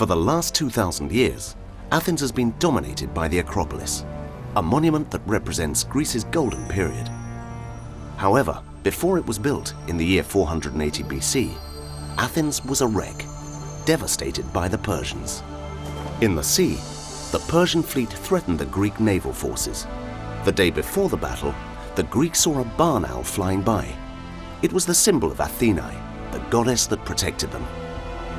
For the last 2,000 years, Athens has been dominated by the Acropolis, a monument that represents Greece's golden period. However, before it was built in the year 480 BC, Athens was a wreck, devastated by the Persians. In the sea, the Persian fleet threatened the Greek naval forces. The day before the battle, the Greeks saw a barn owl flying by. It was the symbol of Athena, the goddess that protected them.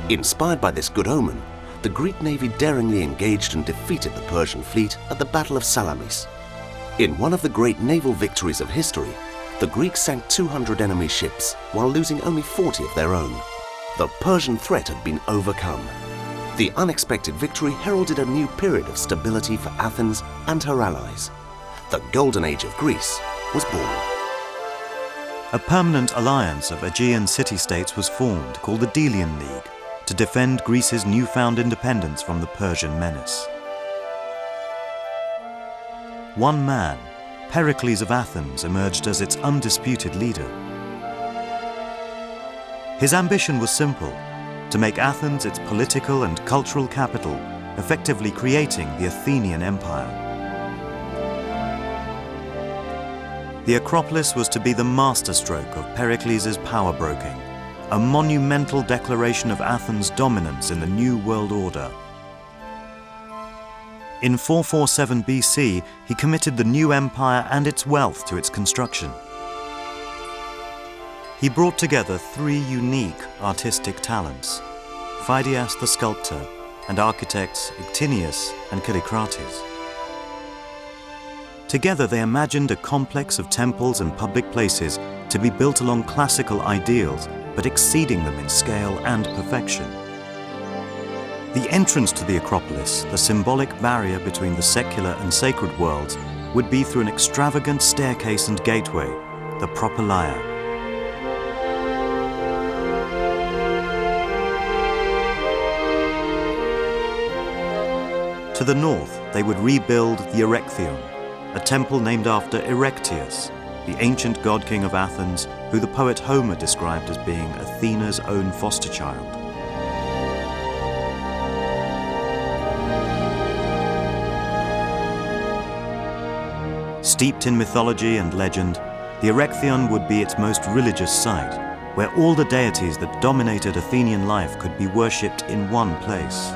Inspired by this good omen, the Greek navy daringly engaged and defeated the Persian fleet at the Battle of Salamis. In one of the great naval victories of history, the Greeks sank 200 enemy ships while losing only 40 of their own. The Persian threat had been overcome. The unexpected victory heralded a new period of stability for Athens and her allies. The Golden Age of Greece was born. A permanent alliance of Aegean city-states was formed called the Delian League to defend Greece's newfound independence from the Persian menace. One man, Pericles of Athens, emerged as its undisputed leader. His ambition was simple: to make Athens its political and cultural capital, effectively creating the Athenian Empire. The Acropolis was to be the masterstroke of Pericles' power-broking, a monumental declaration of Athens' dominance in the New World Order. In 447 BC, he committed the new empire and its wealth to its construction. He brought together three unique artistic talents: Phidias the sculptor and architects Ictino and Calicrates. Together they imagined a complex of temples and public places to be built along classical ideals, but exceeding them in scale and perfection. The entrance to the Acropolis, the symbolic barrier between the secular and sacred worlds, would be through an extravagant staircase and gateway, the Propylaea. To the north, they would rebuild the Erechtheion, a temple named after Erechtheus, the ancient god-king of Athens, who the poet Homer described as being Athena's own foster child. Steeped in mythology and legend, the Erechtheion would be its most religious site, where all the deities that dominated Athenian life could be worshipped in one place.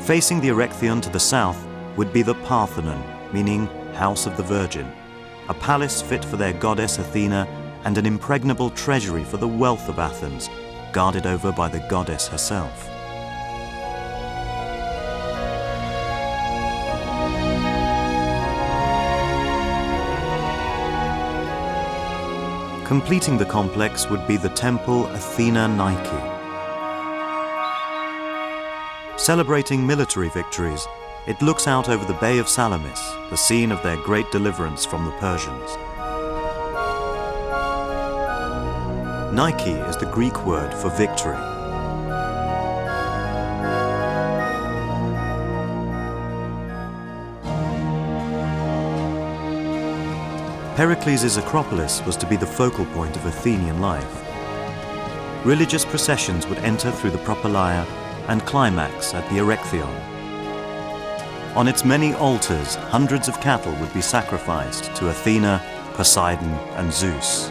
Facing the Erechtheion to the south would be the Parthenon, meaning House of the Virgin, a palace fit for their goddess Athena and an impregnable treasury for the wealth of Athens, guarded over by the goddess herself. Completing the complex would be the temple Athena Nike. Celebrating military victories, it looks out over the Bay of Salamis, the scene of their great deliverance from the Persians. Nike is the Greek word for victory. Pericles' Acropolis was to be the focal point of Athenian life. Religious processions would enter through the Propylaea and climax at the Erechtheion. On its many altars, hundreds of cattle would be sacrificed to Athena, Poseidon, and Zeus.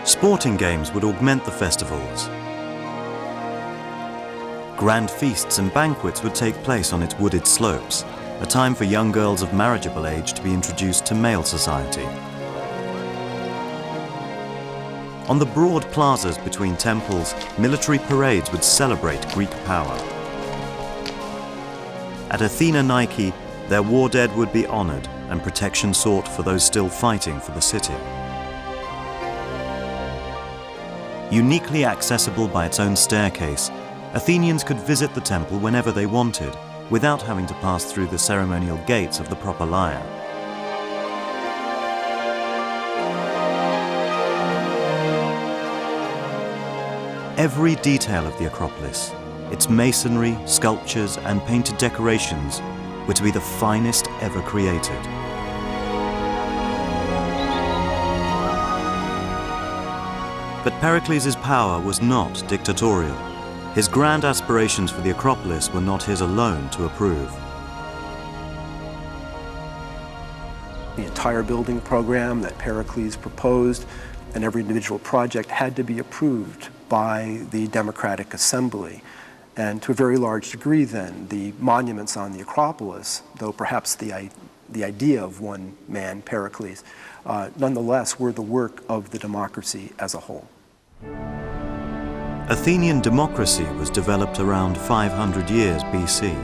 Sporting games would augment the festivals. Grand feasts and banquets would take place on its wooded slopes, a time for young girls of marriageable age to be introduced to male society. On the broad plazas between temples, military parades would celebrate Greek power. At Athena Nike, their war dead would be honored and protection sought for those still fighting for the city. Uniquely accessible by its own staircase, Athenians could visit the temple whenever they wanted, without having to pass through the ceremonial gates of the Propylaea. Every detail of the Acropolis, its masonry, sculptures, and painted decorations were to be the finest ever created. But Pericles' power was not dictatorial. His grand aspirations for the Acropolis were not his alone to approve. The entire building program that Pericles proposed and every individual project had to be approved by the democratic assembly. And to a very large degree then, the monuments on the Acropolis, though perhaps the idea of one man, Pericles, nonetheless were the work of the democracy as a whole. Athenian democracy was developed around 500 years BC.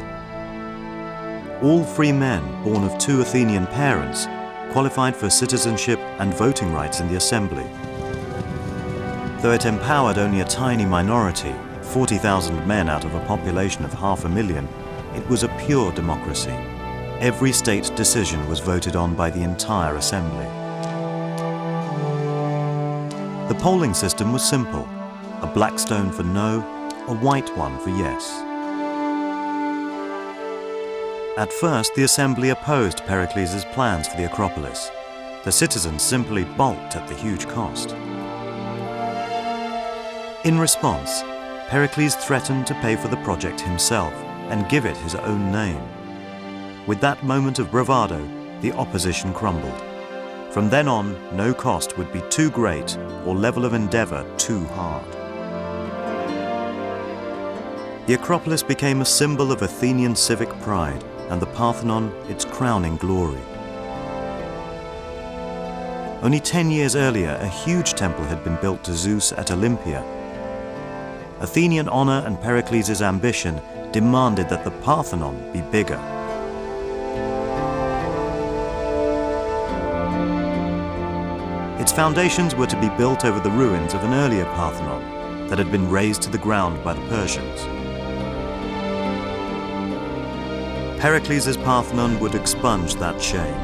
All free men born of two Athenian parents qualified for citizenship and voting rights in the assembly. Though it empowered only a tiny minority, 40,000 men out of a population of 500,000, it was a pure democracy. Every state decision was voted on by the entire assembly. The polling system was simple: a black stone for no, a white one for yes. At first, the assembly opposed Pericles' plans for the Acropolis. The citizens simply balked at the huge cost. In response, Pericles threatened to pay for the project himself and give it his own name. With that moment of bravado, the opposition crumbled. From then on, no cost would be too great or level of endeavor too hard. The Acropolis became a symbol of Athenian civic pride, and the Parthenon its crowning glory. Only 10 years earlier, a huge temple had been built to Zeus at Olympia. Athenian honor and Pericles' ambition demanded that the Parthenon be bigger. Its foundations were to be built over the ruins of an earlier Parthenon that had been razed to the ground by the Persians. Pericles' Parthenon would expunge that shame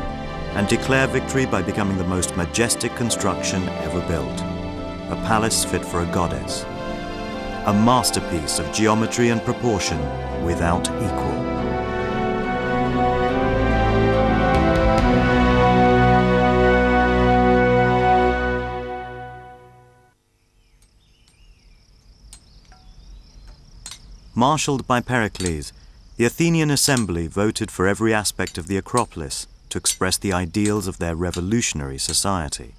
and declare victory by becoming the most majestic construction ever built, a palace fit for a goddess, a masterpiece of geometry and proportion without equal. Marshalled by Pericles, the Athenian assembly voted for every aspect of the Acropolis to express the ideals of their revolutionary society.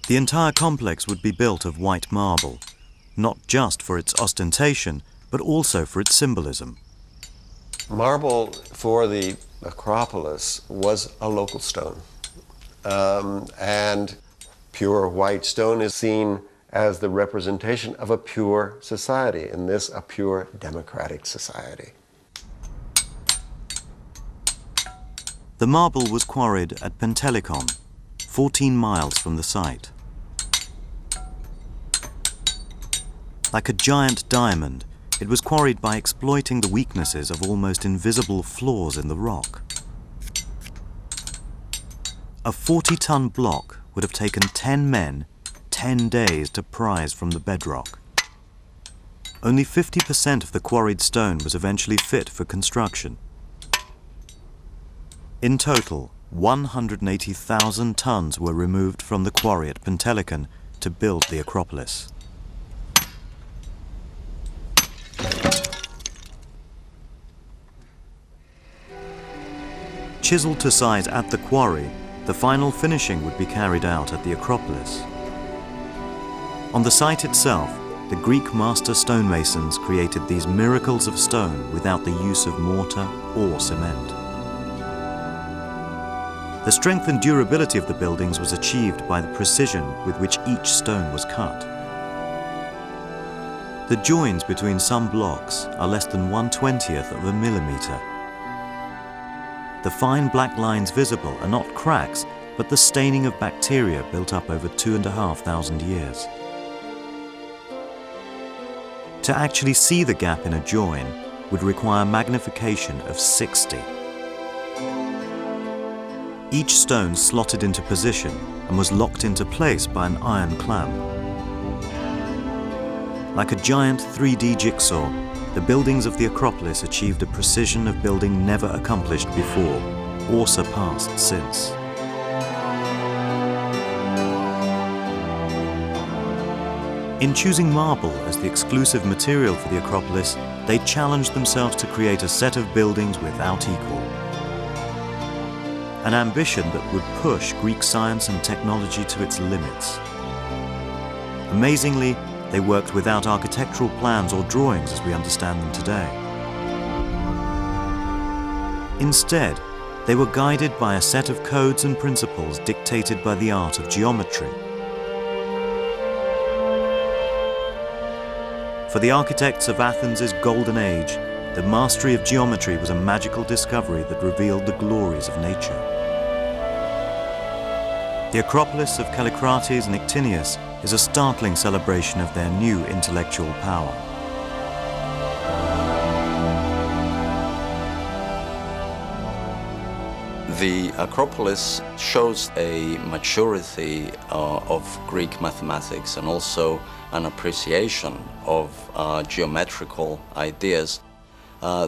The entire complex would be built of white marble, not just for its ostentation, but also for its symbolism. Marble for the Acropolis was a local stone, and pure white stone is seen as the representation of a pure society, in this, a pure democratic society. The marble was quarried at Pentelicon, 14 miles from the site. Like a giant diamond, it was quarried by exploiting the weaknesses of almost invisible flaws in the rock. A 40-ton block would have taken 10 men 10 days to prise from the bedrock. Only 50% of the quarried stone was eventually fit for construction. In total, 180,000 tons were removed from the quarry at Pentelicon to build the Acropolis. Chiseled to size at the quarry, the final finishing would be carried out at the Acropolis. On the site itself, the Greek master stonemasons created these miracles of stone without the use of mortar or cement. The strength and durability of the buildings was achieved by the precision with which each stone was cut. The joins between some blocks are less than 1/20th of a millimeter. The fine black lines visible are not cracks, but the staining of bacteria built up over 2,500 years. To actually see the gap in a join would require magnification of 60. Each stone slotted into position and was locked into place by an iron clamp. Like a giant 3D jigsaw, the buildings of the Acropolis achieved a precision of building never accomplished before or surpassed since. In choosing marble as the exclusive material for the Acropolis, they challenged themselves to create a set of buildings without equal. An ambition that would push Greek science and technology to its limits. Amazingly, they worked without architectural plans or drawings as we understand them today. Instead, they were guided by a set of codes and principles dictated by the art of geometry. For the architects of Athens' golden age, the mastery of geometry was a magical discovery that revealed the glories of nature. The Acropolis of Calicrates and Ictinius is a startling celebration of their new intellectual power. The Acropolis shows a maturity of Greek mathematics and also an appreciation of geometrical ideas.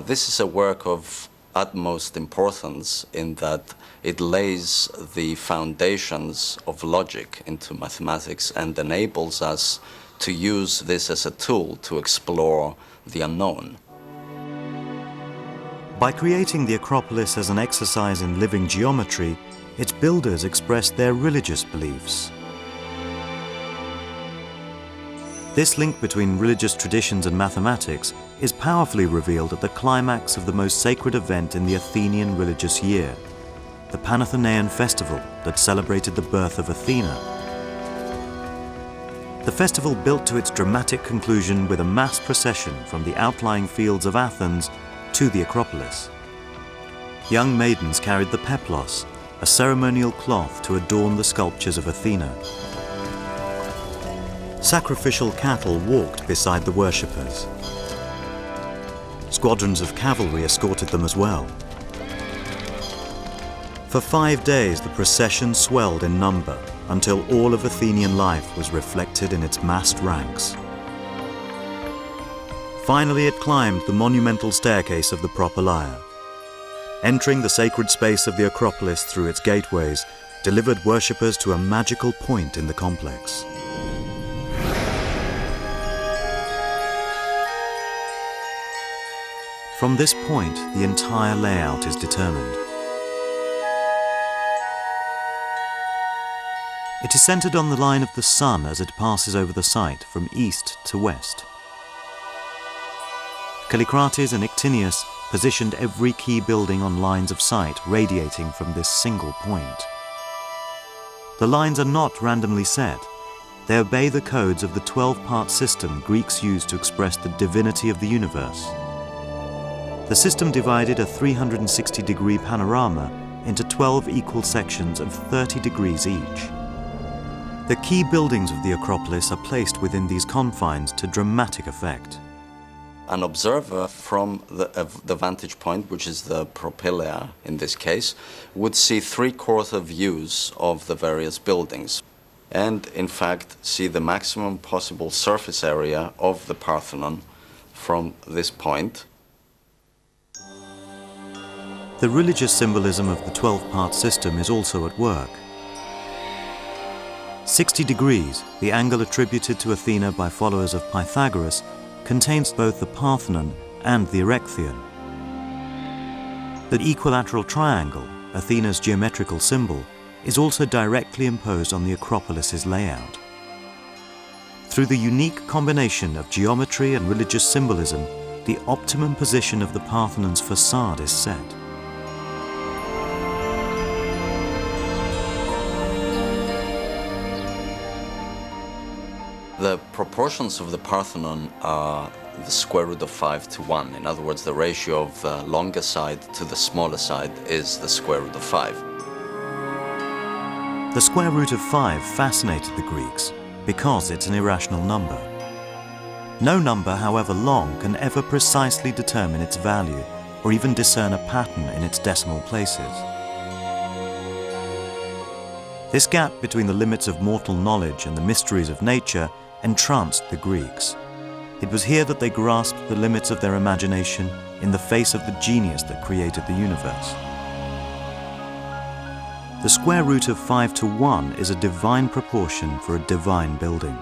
This is a work of utmost importance in that it lays the foundations of logic into mathematics and enables us to use this as a tool to explore the unknown. By creating the Acropolis as an exercise in living geometry, its builders expressed their religious beliefs. This link between religious traditions and mathematics is powerfully revealed at the climax of the most sacred event in the Athenian religious year, the Parthenon festival that celebrated the birth of Athena. The festival built to its dramatic conclusion with a mass procession from the outlying fields of Athens to the Acropolis. Young maidens carried the peplos, a ceremonial cloth to adorn the sculptures of Athena. Sacrificial cattle walked beside the worshippers. Squadrons of cavalry escorted them as well. For 5 days, the procession swelled in number until all of Athenian life was reflected in its massed ranks. Finally, it climbed the monumental staircase of the Propylaea. Entering the sacred space of the Acropolis through its gateways delivered worshippers to a magical point in the complex. From this point, the entire layout is determined. It is centered on the line of the sun as it passes over the site from east to west. Calicrates and Ictinius positioned every key building on lines of sight radiating from this single point. The lines are not randomly set. They obey the codes of the 12-part system Greeks used to express the divinity of the universe. The system divided a 360-degree panorama into 12 equal sections of 30 degrees each. The key buildings of the Acropolis are placed within these confines to dramatic effect. An observer from the vantage point, which is the Propylaea in this case, would see three-quarter views of the various buildings and, in fact, see the maximum possible surface area of the Parthenon from this point. The religious symbolism of the 12-part system is also at work. 60 degrees, the angle attributed to Athena by followers of Pythagoras, contains both the Parthenon and the Erechtheion. The equilateral triangle, Athena's geometrical symbol, is also directly imposed on the Acropolis's layout. Through the unique combination of geometry and religious symbolism, the optimum position of the Parthenon's facade is set. The proportions of the Parthenon are the square root of 5 to 1. In other words, the ratio of the longer side to the smaller side is the square root of 5. The square root of 5 fascinated the Greeks because it's an irrational number. No number, however long, can ever precisely determine its value or even discern a pattern in its decimal places. This gap between the limits of mortal knowledge and the mysteries of nature entranced the Greeks. It was here that they grasped the limits of their imagination in the face of the genius that created the universe. The square root of 5 to 1 is a divine proportion for a divine building.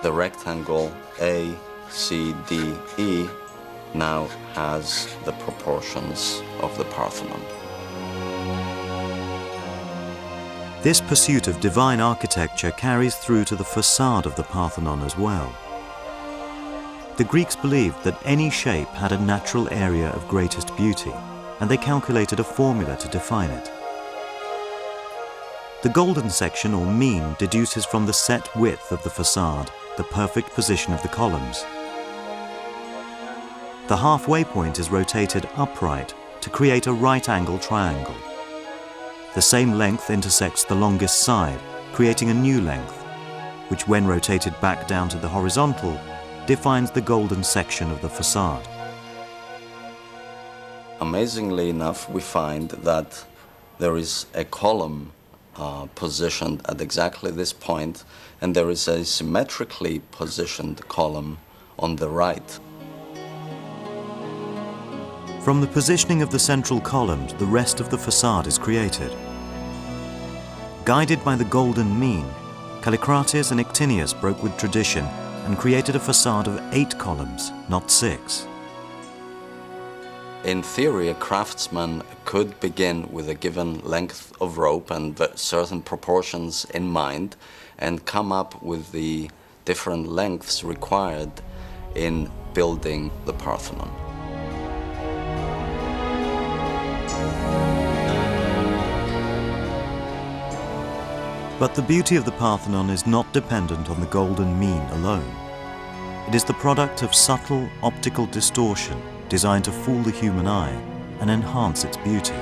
The rectangle ACDE now has the proportions of the Parthenon. This pursuit of divine architecture carries through to the facade of the Parthenon as well. The Greeks believed that any shape had a natural area of greatest beauty, and they calculated a formula to define it. The golden section, or mean, deduces from the set width of the facade the perfect position of the columns. The halfway point is rotated upright to create a right-angle triangle. The same length intersects the longest side, creating a new length, which when rotated back down to the horizontal, defines the golden section of the facade. Amazingly enough, we find that there is a column positioned at exactly this point, and there is a symmetrically positioned column on the right. From the positioning of the central columns, the rest of the facade is created. Guided by the golden mean, Calicrates and Ictinius broke with tradition and created a facade of 8 columns, not 6. In theory, a craftsman could begin with a given length of rope and certain proportions in mind and come up with the different lengths required in building the Parthenon. But the beauty of the Parthenon is not dependent on the golden mean alone. It is the product of subtle optical distortion designed to fool the human eye and enhance its beauty.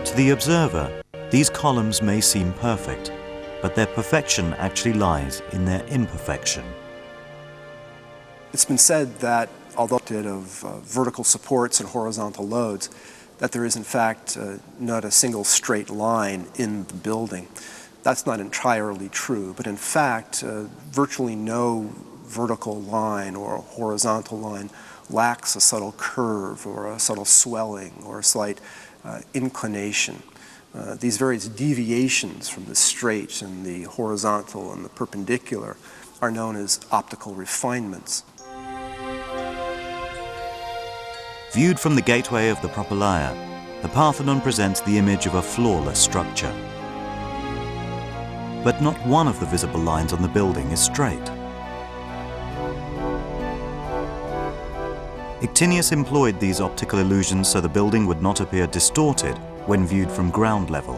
To the observer, these columns may seem perfect, but their perfection actually lies in their imperfection. It's been said that, although of vertical supports and horizontal loads, that there is in fact not a single straight line in the building. That's not entirely true, but in fact, virtually no vertical line or horizontal line lacks a subtle curve or a subtle swelling or a slight inclination. These various deviations from the straight and the horizontal and the perpendicular are known as optical refinements. Viewed from the gateway of the Propylaea, the Parthenon presents the image of a flawless structure. But not one of the visible lines on the building is straight. Ictinius employed these optical illusions so the building would not appear distorted when viewed from ground level.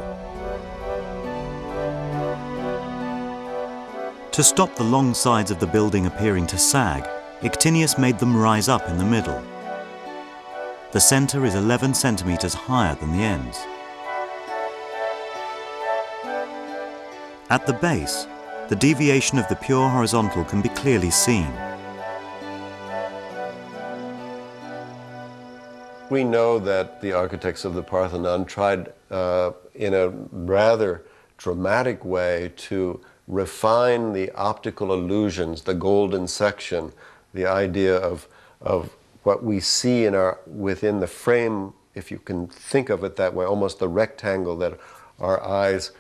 To stop the long sides of the building appearing to sag, Ictinius made them rise up in the middle. The center is 11 centimeters higher than the ends. At the base, the deviation of the pure horizontal can be clearly seen. We know that the architects of the Parthenon tried in a rather dramatic way to refine the optical illusions, the golden section, the idea of what we see within the frame, if you can think of it that way, almost the rectangle that our eyes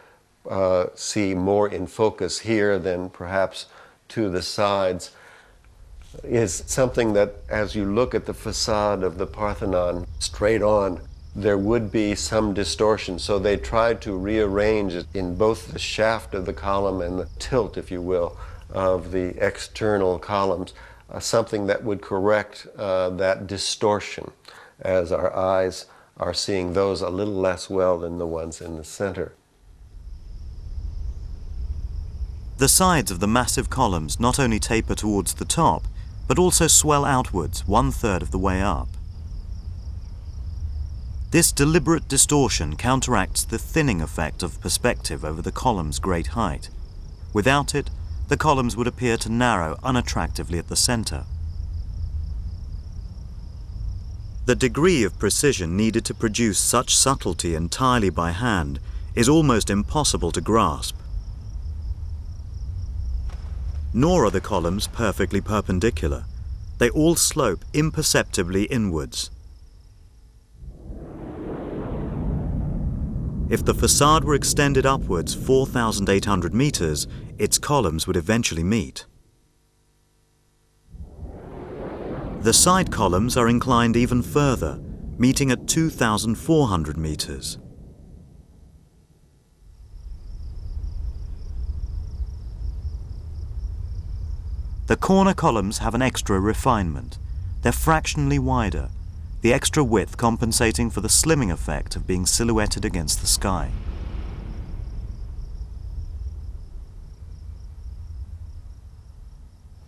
see more in focus here than perhaps to the sides, is something that as you look at the facade of the Parthenon straight on, there would be some distortion. So they tried to rearrange it in both the shaft of the column and the tilt, if you will, of the external columns, something that would correct that distortion as our eyes are seeing those a little less well than the ones in the center. The sides of the massive columns not only taper towards the top, but also swell outwards 1/3 of the way up. This deliberate distortion counteracts the thinning effect of perspective over the column's great height. Without it, the columns would appear to narrow unattractively at the center. The degree of precision needed to produce such subtlety entirely by hand is almost impossible to grasp. Nor are the columns perfectly perpendicular. They all slope imperceptibly inwards. If the facade were extended upwards 4,800 meters, its columns would eventually meet. The side columns are inclined even further, meeting at 2,400 meters. The corner columns have an extra refinement. They're fractionally wider, the extra width compensating for the slimming effect of being silhouetted against the sky.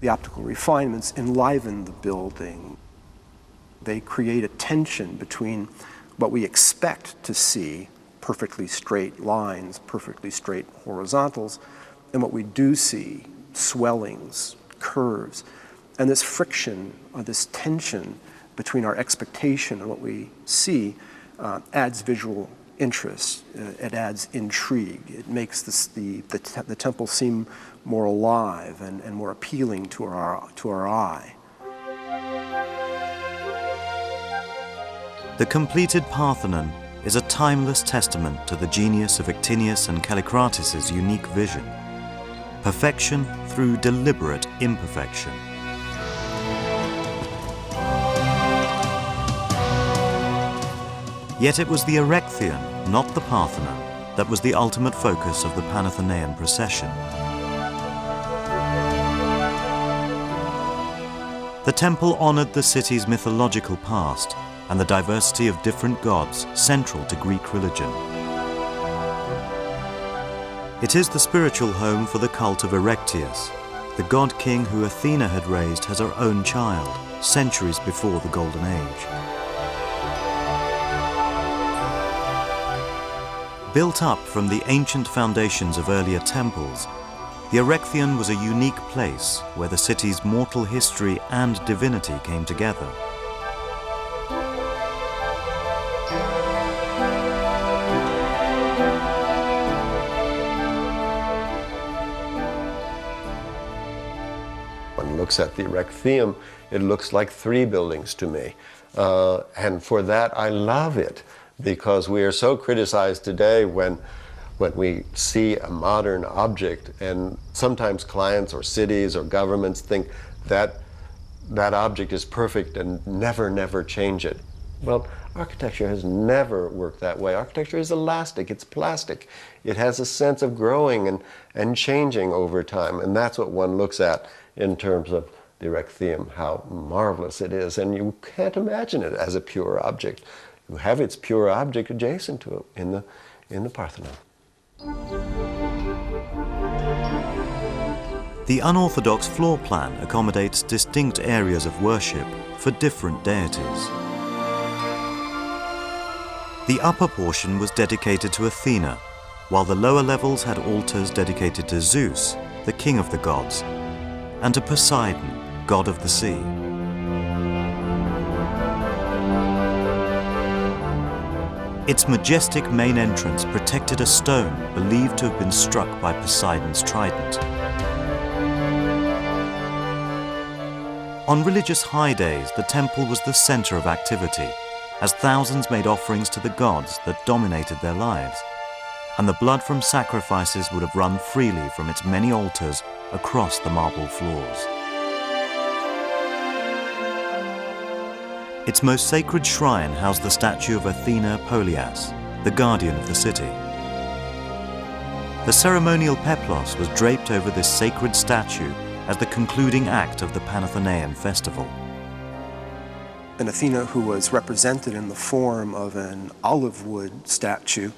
The optical refinements enliven the building. They create a tension between what we expect to see, perfectly straight lines, perfectly straight horizontals, and what we do see, swellings, curves. And this friction, or this tension between our expectation and what we see adds visual interest. It adds intrigue. It makes the temple seem more alive and more appealing to our eye. The completed Parthenon is a timeless testament to the genius of Ictinius and Calicrates' unique vision. Perfection through deliberate imperfection. Yet it was the Erechtheion, not the Parthenon, that was the ultimate focus of the Panathenaian procession. The temple honored the city's mythological past and the diversity of different gods central to Greek religion. It is the spiritual home for the cult of Erechtheus, the god-king who Athena had raised as her own child, centuries before the Golden Age. Built up from the ancient foundations of earlier temples, the Erechtheion was a unique place where the city's mortal history and divinity came together. One looks at the Erechtheion, it looks like three buildings to me. And for that, I love it, because we are so criticized today when we see a modern object, and sometimes clients or cities or governments think that that object is perfect and never change it. Well, architecture has never worked that way. Architecture is elastic, it's plastic. It has a sense of growing and changing over time, and that's what one looks at in terms of the Erechtheion, how marvelous it is, and you can't imagine it as a pure object. You have its pure object adjacent to it in the Parthenon. The unorthodox floor plan accommodates distinct areas of worship for different deities. The upper portion was dedicated to Athena, while the lower levels had altars dedicated to Zeus, the king of the gods, and to Poseidon, god of the sea. Its majestic main entrance protected a stone believed to have been struck by Poseidon's trident. On religious high days, the temple was the center of activity, as thousands made offerings to the gods that dominated their lives, and the blood from sacrifices would have run freely from its many altars across the marble floors. Its most sacred shrine housed the statue of Athena Polias, the guardian of the city. The ceremonial peplos was draped over this sacred statue as the concluding act of the Panathenaian festival. An Athena who was represented in the form of an olive wood statue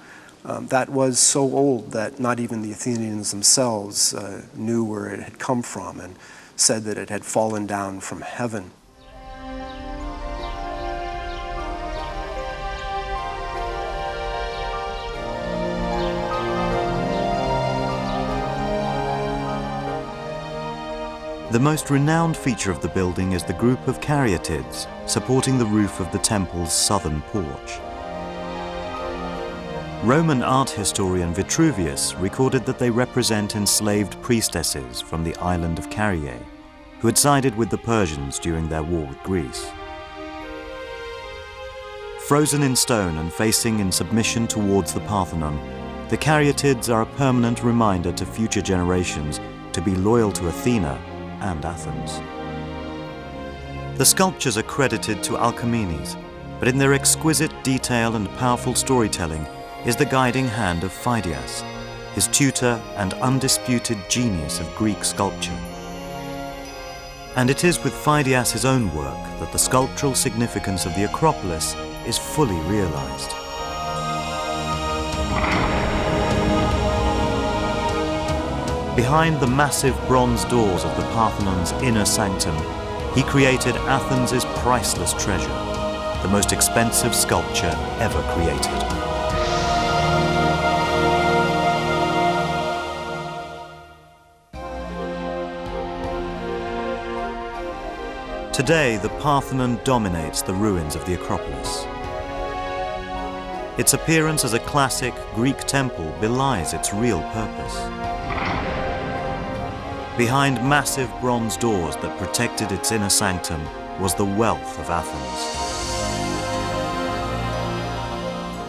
that was so old that not even the Athenians themselves knew where it had come from, and said that it had fallen down from heaven. The most renowned feature of the building is the group of caryatids supporting the roof of the temple's southern porch. Roman art historian Vitruvius recorded that they represent enslaved priestesses from the island of Caryae, who had sided with the Persians during their war with Greece. Frozen in stone and facing in submission towards the Parthenon, the caryatids are a permanent reminder to future generations to be loyal to Athena and Athens. The sculptures are credited to Alcamenes, but in their exquisite detail and powerful storytelling is the guiding hand of Phidias, his tutor and undisputed genius of Greek sculpture. And it is with Phidias' own work that the sculptural significance of the Acropolis is fully realized. Behind the massive bronze doors of the Parthenon's inner sanctum, he created Athens' priceless treasure, the most expensive sculpture ever created. Today, the Parthenon dominates the ruins of the Acropolis. Its appearance as a classic Greek temple belies its real purpose. Behind massive bronze doors that protected its inner sanctum was the wealth of Athens.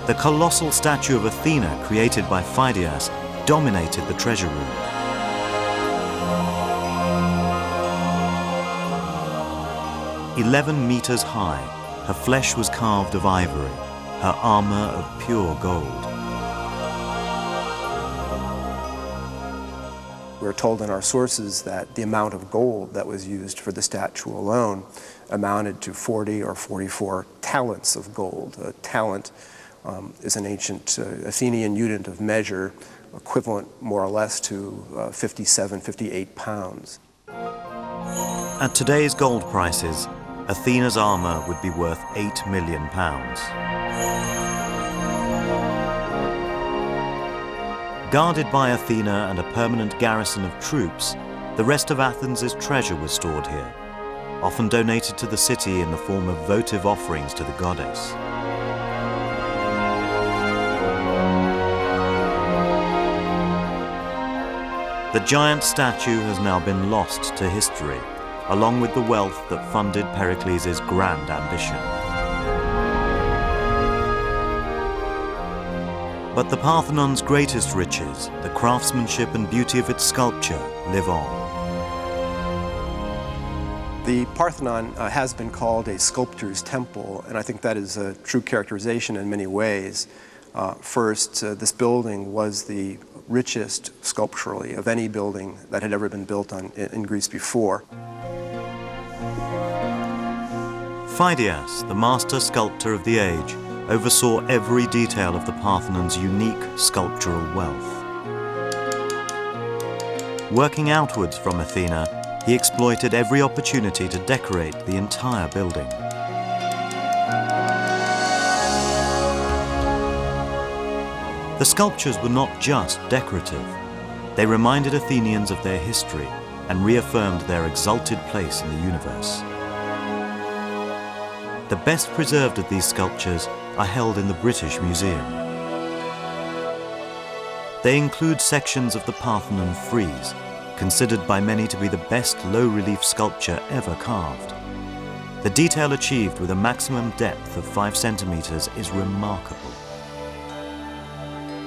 The colossal statue of Athena created by Phidias dominated the treasure room. "11 meters high, her flesh was carved of ivory, her armor of pure gold." We're told in our sources that the amount of gold that was used for the statue alone amounted to 40 or 44 talents of gold. A talent is an ancient Athenian unit of measure, equivalent more or less to 57, 58 pounds. At today's gold prices, Athena's armor would be worth £8 million. Guarded by Athena and a permanent garrison of troops, the rest of Athens' treasure was stored here, often donated to the city in the form of votive offerings to the goddess. The giant statue has now been lost to history, along with the wealth that funded Pericles' grand ambition. But the Parthenon's greatest riches, the craftsmanship and beauty of its sculpture, live on. The Parthenon has been called a sculptor's temple, and I think that is a true characterization in many ways. First, this building was the richest sculpturally of any building that had ever been built in Greece before. Phidias, the master sculptor of the age, oversaw every detail of the Parthenon's unique sculptural wealth. Working outwards from Athena, he exploited every opportunity to decorate the entire building. The sculptures were not just decorative. They reminded Athenians of their history and reaffirmed their exalted place in the universe. The best preserved of these sculptures are held in the British Museum. They include sections of the Parthenon frieze, considered by many to be the best low-relief sculpture ever carved. The detail achieved with a maximum depth of 5 centimeters is remarkable.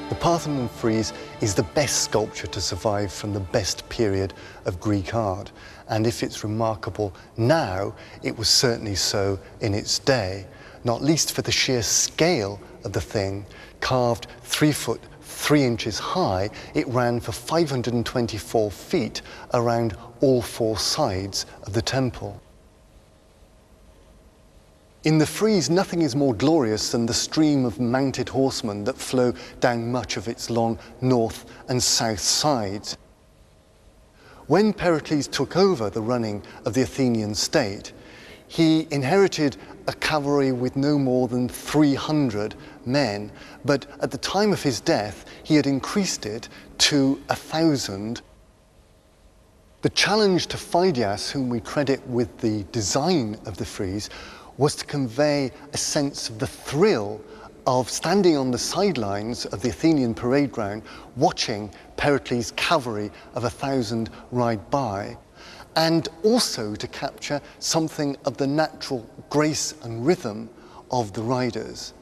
The Parthenon frieze is the best sculpture to survive from the best period of Greek art. And if it's remarkable now, it was certainly so in its day, not least for the sheer scale of the thing. Carved 3 foot 3 inches high, it ran for 524 feet around all 4 sides of the temple. In the frieze, nothing is more glorious than the stream of mounted horsemen that flow down much of its long north and south sides. When Pericles took over the running of the Athenian state, he inherited a cavalry with no more than 300 men, but at the time of his death, he had increased it to 1,000. The challenge to Phidias, whom we credit with the design of the frieze, was to convey a sense of the thrill of standing on the sidelines of the Athenian parade ground, watching Pericles' cavalry of 1,000 ride by, and also to capture something of the natural grace and rhythm of the riders.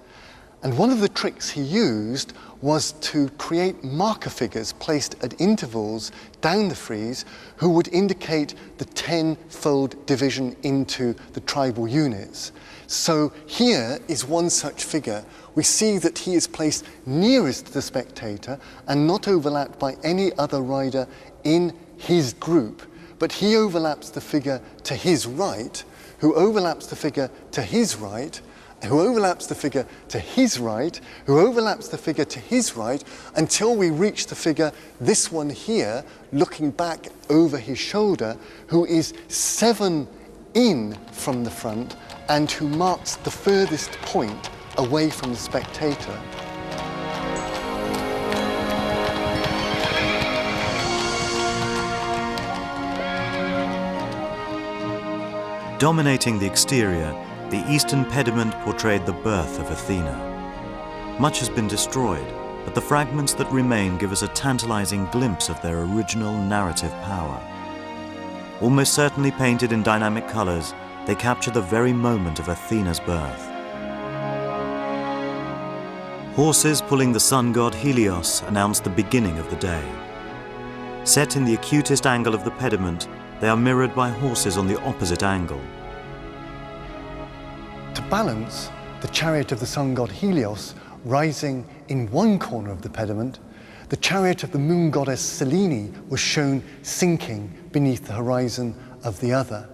And one of the tricks he used was to create marker figures placed at intervals down the frieze who would indicate the 10-fold division into the tribal units. So here is one such figure. We see that he is placed nearest the spectator and not overlapped by any other rider in his group, but he overlaps the figure to his right, who overlaps the figure to his right, who overlaps the figure to his right, who overlaps the figure to his right, until we reach the figure, this one here, looking back over his shoulder, who is 7 in from the front and who marks the furthest point away from the spectator. Dominating the exterior, the eastern pediment portrayed the birth of Athena. Much has been destroyed, but the fragments that remain give us a tantalizing glimpse of their original narrative power. Almost certainly painted in dynamic colors, they capture the very moment of Athena's birth. Horses pulling the sun god Helios announce the beginning of the day. Set in the acutest angle of the pediment, they are mirrored by horses on the opposite angle. To balance, the chariot of the sun god Helios rising in one corner of the pediment, the chariot of the moon goddess Selene was shown sinking beneath the horizon of the other.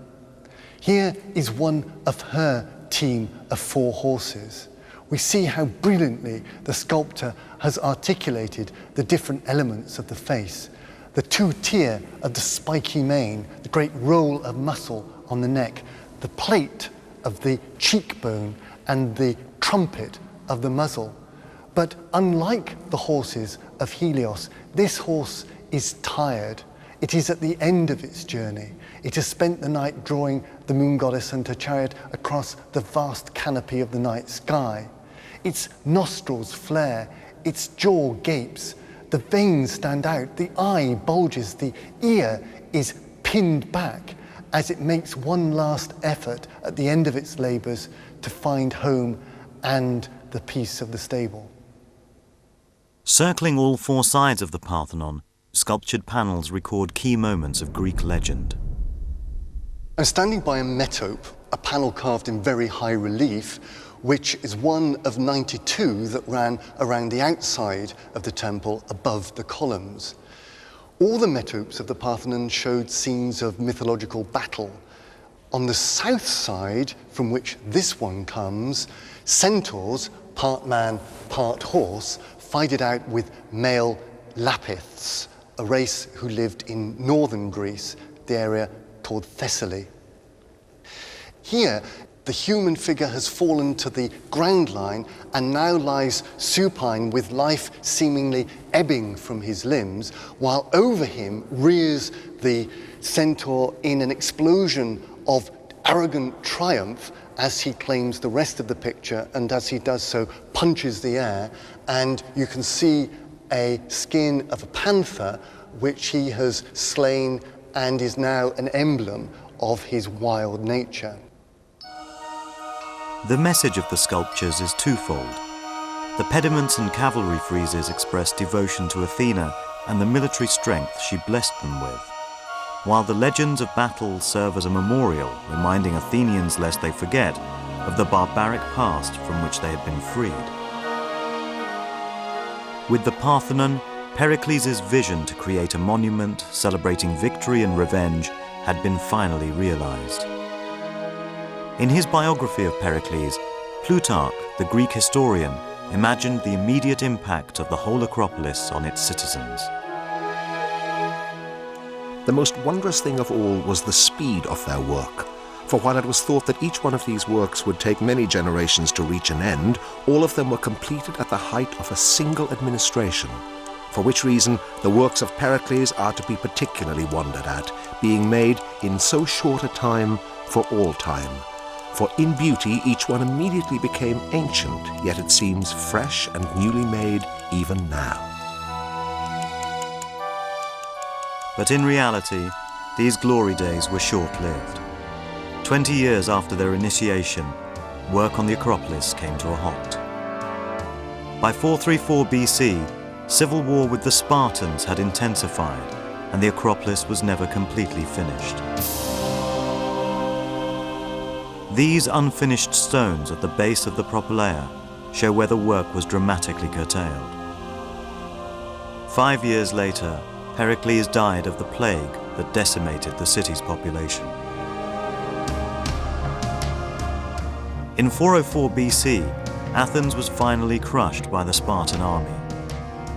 Here is one of her team of 4 horses. We see how brilliantly the sculptor has articulated the different elements of the face. The 2-tier of the spiky mane, the great roll of muscle on the neck, the plate of the cheekbone and the trumpet of the muzzle. But unlike the horses of Helios, this horse is tired. It is at the end of its journey. It has spent the night drawing the moon goddess and her chariot across the vast canopy of the night sky. Its nostrils flare, its jaw gapes, the veins stand out, the eye bulges, the ear is pinned back as it makes one last effort at the end of its labors to find home and the peace of the stable. Circling all 4 sides of the Parthenon, sculptured panels record key moments of Greek legend. I'm standing by a metope, a panel carved in very high relief, which is one of 92 that ran around the outside of the temple above the columns. All the metopes of the Parthenon showed scenes of mythological battle. On the south side, from which this one comes, centaurs, part man, part horse, fight it out with male Lapiths, a race who lived in northern Greece, the area called Thessaly. Here, the human figure has fallen to the ground line and now lies supine with life seemingly ebbing from his limbs, while over him rears the centaur in an explosion of arrogant triumph as he claims the rest of the picture, and as he does so punches the air, and you can see a skin of a panther which he has slain and is now an emblem of his wild nature. The message of the sculptures is twofold. The pediments and cavalry friezes express devotion to Athena and the military strength she blessed them with, while the legends of battle serve as a memorial reminding Athenians, lest they forget, of the barbaric past from which they had been freed. With the Parthenon, Pericles' vision to create a monument celebrating victory and revenge had been finally realized. In his biography of Pericles, Plutarch, the Greek historian, imagined the immediate impact of the whole Acropolis on its citizens. The most wondrous thing of all was the speed of their work. For while it was thought that each one of these works would take many generations to reach an end, all of them were completed at the height of a single administration. For which reason, the works of Pericles are to be particularly wondered at, being made in so short a time for all time. For in beauty each one immediately became ancient, yet it seems fresh and newly made even now. But in reality, these glory days were short-lived. 20 years after their initiation, work on the Acropolis came to a halt. By 434 BC, civil war with the Spartans had intensified, and the Acropolis was never completely finished. These unfinished stones at the base of the Propylaea show where the work was dramatically curtailed. 5 years later, Pericles died of the plague that decimated the city's population. In 404 BC, Athens was finally crushed by the Spartan army.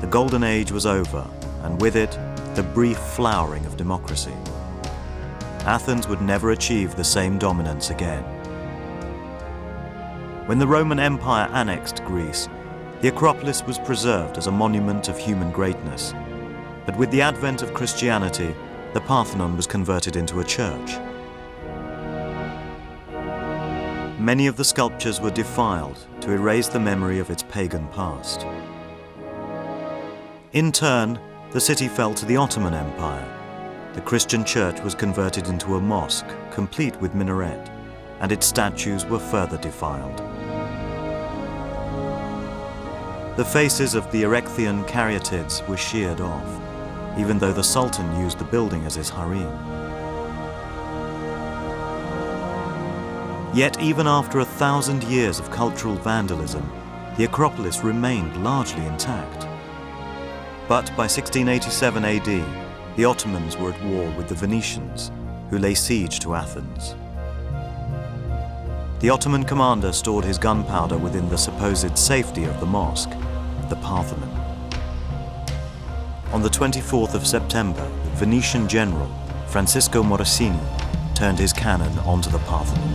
The Golden Age was over, and with it, the brief flowering of democracy. Athens would never achieve the same dominance again. When the Roman Empire annexed Greece, the Acropolis was preserved as a monument of human greatness. But with the advent of Christianity, the Parthenon was converted into a church. Many of the sculptures were defiled to erase the memory of its pagan past. In turn, the city fell to the Ottoman Empire. The Christian church was converted into a mosque, complete with minaret, and its statues were further defiled. The faces of the Ictino and Calicrates were sheared off, even though the Sultan used the building as his harem. Yet even after 1,000 years of cultural vandalism, the Acropolis remained largely intact. But by 1687 AD, the Ottomans were at war with the Venetians, who lay siege to Athens. The Ottoman commander stored his gunpowder within the supposed safety of the mosque, the Parthenon. On the 24th of September, the Venetian general, Francisco Morosini, turned his cannon onto the Parthenon.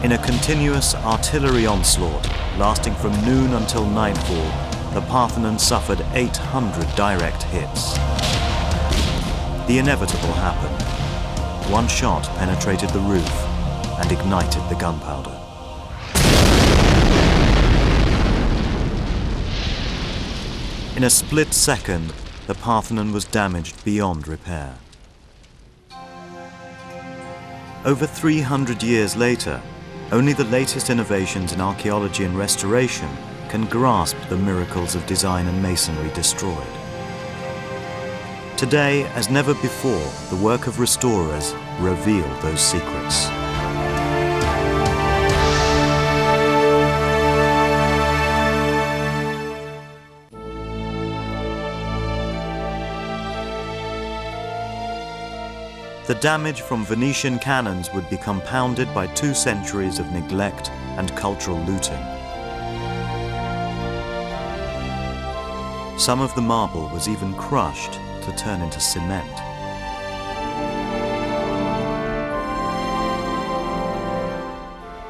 In a continuous artillery onslaught, lasting from noon until nightfall, the Parthenon suffered 800 direct hits. The inevitable happened. One shot penetrated the roof and ignited the gunpowder. In a split second, the Parthenon was damaged beyond repair. Over 300 years later, only the latest innovations in archaeology and restoration can grasp the miracles of design and masonry destroyed. Today, as never before, the work of restorers reveal those secrets. The damage from Venetian cannons would be compounded by 2 centuries of neglect and cultural looting. Some of the marble was even crushed to turn into cement.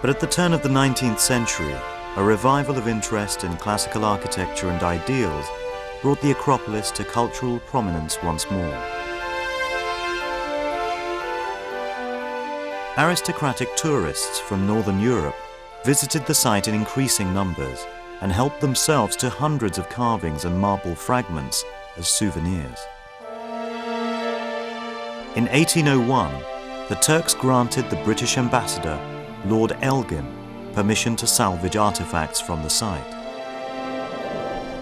But at the turn of the 19th century, a revival of interest in classical architecture and ideals brought the Acropolis to cultural prominence once more. Aristocratic tourists from Northern Europe visited the site in increasing numbers and helped themselves to hundreds of carvings and marble fragments as souvenirs. In 1801, the Turks granted the British ambassador, Lord Elgin, permission to salvage artifacts from the site.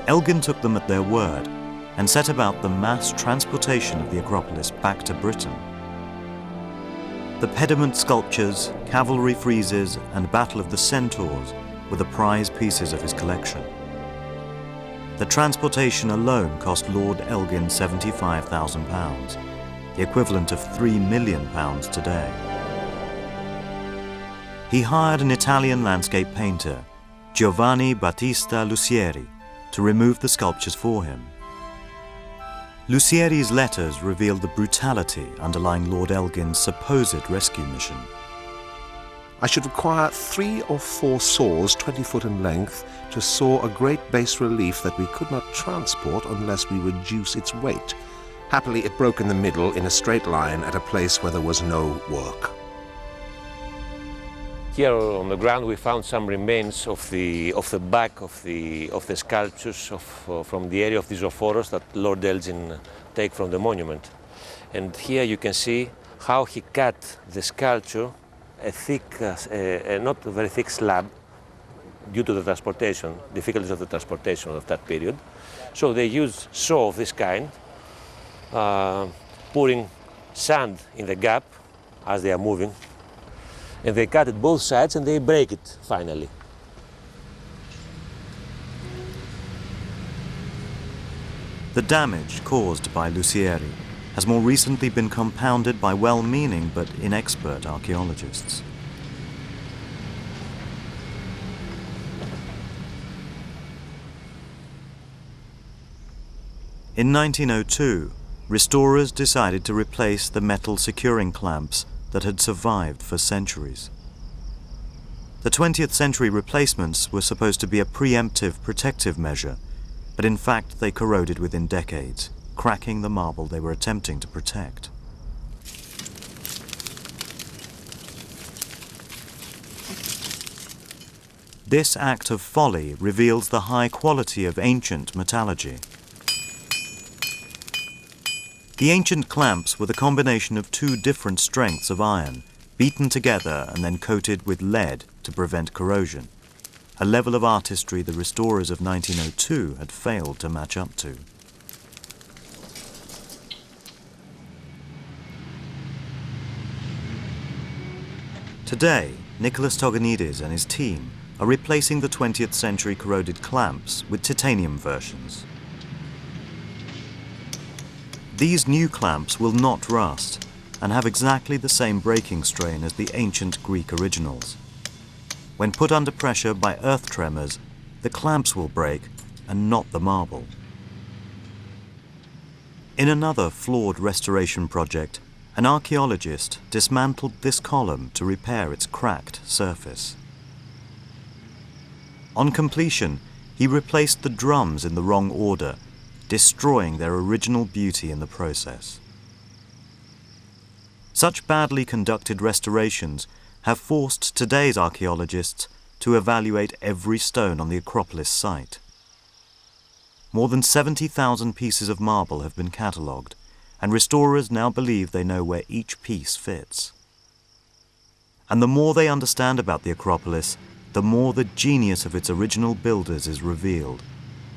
Elgin took them at their word and set about the mass transportation of the Acropolis back to Britain. The pediment sculptures, cavalry friezes, and Battle of the Centaurs were the prize pieces of his collection. The transportation alone cost Lord Elgin £75,000, the equivalent of £3 million today. He hired an Italian landscape painter, Giovanni Battista Lucieri, to remove the sculptures for him. Lucieri's letters revealed the brutality underlying Lord Elgin's supposed rescue mission. I should require 3 or 4 saws 20 foot in length to saw a great bas relief that we could not transport unless we reduce its weight. Happily, it broke in the middle in a straight line at a place where there was no work. Here on the ground we found some remains of the back of the sculptures from the area of the Zophoros that Lord Elgin take from the monument. And here you can see how he cut the sculpture, a thick, not a very thick slab, due to the transportation, difficulties of the transportation of that period. So they use saw of this kind, pouring sand in the gap as they are moving, and they cut it both sides and they break it finally. The damage caused by Lucieri has more recently been compounded by well-meaning but inexpert archaeologists. In 1902, restorers decided to replace the metal securing clamps that had survived for centuries. The 20th century replacements were supposed to be a preemptive protective measure, but in fact they corroded within decades, cracking the marble they were attempting to protect. This act of folly reveals the high quality of ancient metallurgy. The ancient clamps were the combination of two different strengths of iron, beaten together and then coated with lead to prevent corrosion, a level of artistry the restorers of 1902 had failed to match up to. Today, Nicholas Togonidis and his team are replacing the 20th century corroded clamps with titanium versions. These new clamps will not rust and have exactly the same breaking strain as the ancient Greek originals. When put under pressure by earth tremors, the clamps will break and not the marble. In another flawed restoration project, an archaeologist dismantled this column to repair its cracked surface. On completion, he replaced the drums in the wrong order, destroying their original beauty in the process. Such badly conducted restorations have forced today's archaeologists to evaluate every stone on the Acropolis site. More than 70,000 pieces of marble have been catalogued, and restorers now believe they know where each piece fits. And the more they understand about the Acropolis, the more the genius of its original builders is revealed.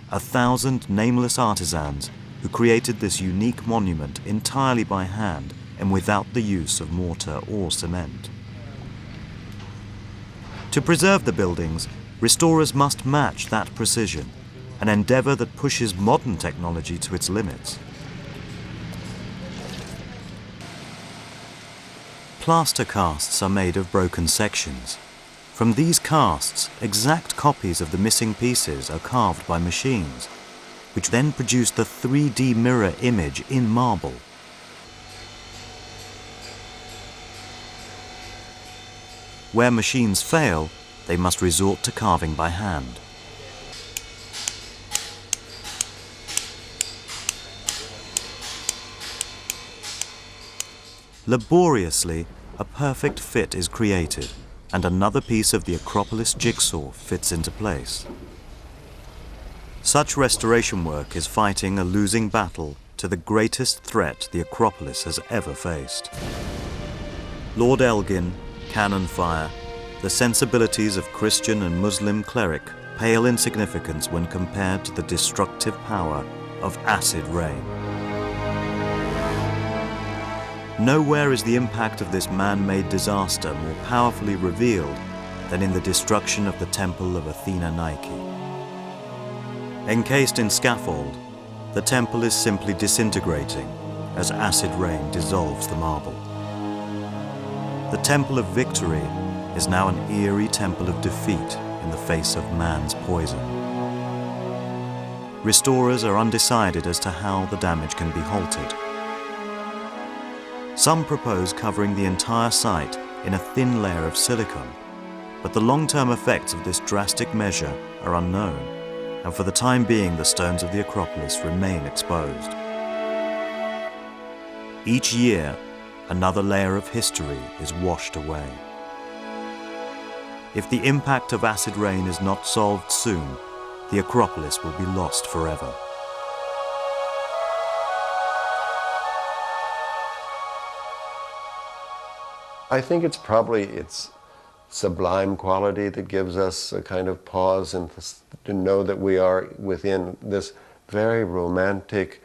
1,000 nameless artisans who created this unique monument entirely by hand and without the use of mortar or cement. To preserve the buildings, restorers must match that precision, an endeavor that pushes modern technology to its limits. Plaster casts are made of broken sections. From these casts, exact copies of the missing pieces are carved by machines, which then produce the 3D mirror image in marble. Where machines fail, they must resort to carving by hand. Laboriously, a perfect fit is created, and another piece of the Acropolis jigsaw fits into place. Such restoration work is fighting a losing battle to the greatest threat the Acropolis has ever faced. Lord Elgin, cannon fire, the sensibilities of Christian and Muslim cleric pale in significance when compared to the destructive power of acid rain. Nowhere is the impact of this man-made disaster more powerfully revealed than in the destruction of the temple of Athena Nike. Encased in scaffold, the temple is simply disintegrating as acid rain dissolves the marble. The temple of victory is now an eerie temple of defeat in the face of man's poison. Restorers are undecided as to how the damage can be halted. Some propose covering the entire site in a thin layer of silicon, but the long-term effects of this drastic measure are unknown, and for the time being the stones of the Acropolis remain exposed. Each year, another layer of history is washed away. If the impact of acid rain is not solved soon, the Acropolis will be lost forever. I think it's probably its sublime quality that gives us a kind of pause and to know that we are within this very romantic,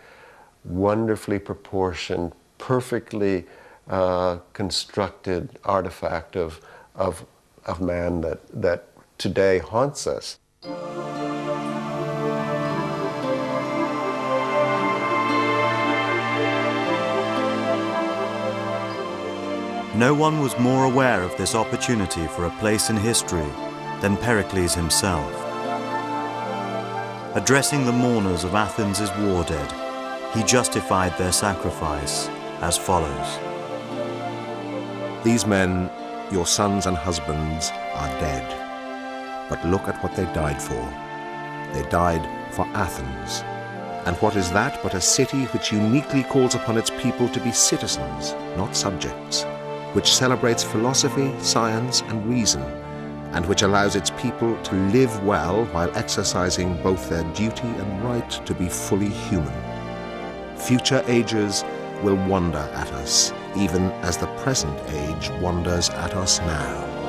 wonderfully proportioned, perfectly constructed artifact of man that today haunts us. No one was more aware of this opportunity for a place in history than Pericles himself. Addressing the mourners of Athens' war dead, he justified their sacrifice as follows. These men, your sons and husbands, are dead. But look at what they died for. They died for Athens. And what is that but a city which uniquely calls upon its people to be citizens, not subjects, which celebrates philosophy, science, and reason, and which allows its people to live well while exercising both their duty and right to be fully human. Future ages will wonder at us, even as the present age wonders at us now.